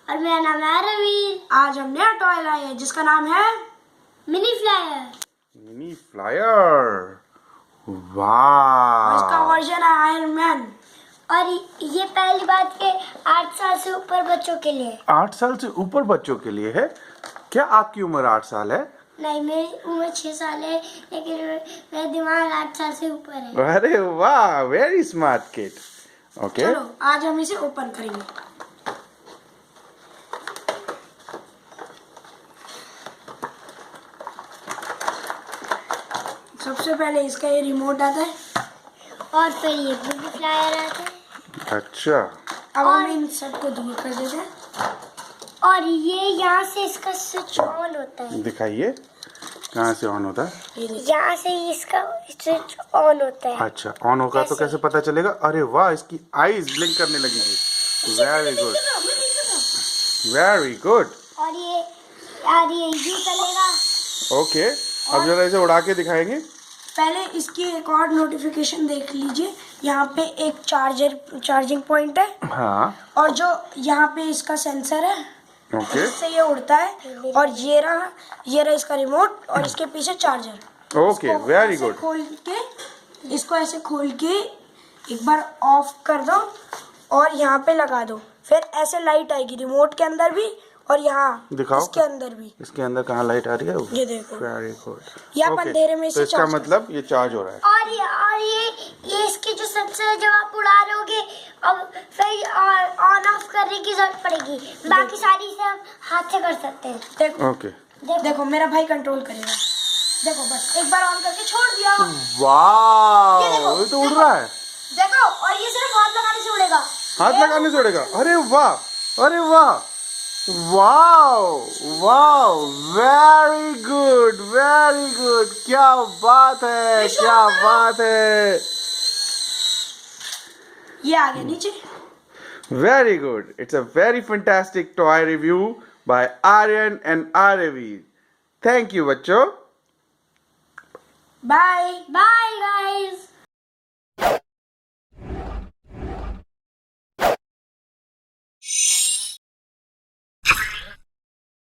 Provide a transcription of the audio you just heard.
और मेरा नाम है रवीर। आज हम नया टॉय लाए हैं जिसका नाम है मिनी फ्लायर। मिनी फ्लायर, वाह। इसका वर्जन है आयरन मैन। और ये पहली बात के 8 साल से ऊपर बच्चों के लिए। 8 साल से ऊपर बच्चों के लिए है। क्या आपकी उम्र 8 साल है? नहीं, मेरी उम्र 6 साल है, लेकिन मेरा दिमाग 8 साल से ऊपर है। अरे वाह, वेरी स्मार्ट किड। ओके, चलो आज हम इसे ओपन करेंगे। सबसे पहले इसका ये रिमोट आता है और फिर ये मिनी फ्लायर आता है। अच्छा। अब हम इन सबको दूर कर देते हैं। और ये यहाँ से इसका स्विच ऑन होता है। दिखाइए कहाँ से ऑन होता है। ये देखिए। यहाँ से इसका स्विच ऑन होता है। अच्छा, ऑन होगा तो कैसे पता चलेगा? अरे वाह, इसकी आईज ब्लिंक करने लगेगी। Very good, very good. और ये यूं चलेगा। ओके, अब जरा इसे उड़ा के दिखाएंगे। पहले इसकी एक और नोटिफिकेशन देख लीजिए। यहाँ पे एक चार्जिंग पॉइंट है हाँ, और जो यहाँ पे इसका सेंसर है, ओके इससे ये उड़ता है। और ये रहा इसका रिमोट और इसके पीछे चार्जर। ओके, वेरी ऐसे गुड। खोल के इसको ऐसे खोल के एक बार ऑफ कर दो और यहाँ पे लगा दो। फिर ऐसे लाइट आएगी रिमोट के अंदर भी और यहाँ दिखाओ। इसके अंदर भी। इसके अंदर कहाँ लाइट आ रही है? ये देखो, वेरी गुड। ये आप अंधेरे में तो इसे इसका चार्ज कर मतलब ये चार्ज हो रहा है। और ये इसके जो सेंसर है, जब आप उड़ा रहे होगे अब फिर ऑन ऑफ करने की जरूरत पड़ेगी। बाकी सारी से हम हाथ से कर सकते हैं। देखो ओके, देखो मेरा भाई कंट्रोल करेगा। देखो बस एक बार ऑन करके छोड़ दिया। वाह, ये देखो, ये तो उड़ रहा है। देखो, और ये सिर्फ हाथ लगाने से उड़ेगा। हाथ लगाने से उड़ेगा। अरे वाह, अरे वाह, wow wow, very good, very good. क्या बात है, क्या बात है। ये आ गया नीचे। Very good. It's a very fantastic toy review by Aryan and Aravi. Thank you, बच्चों. Bye bye guys.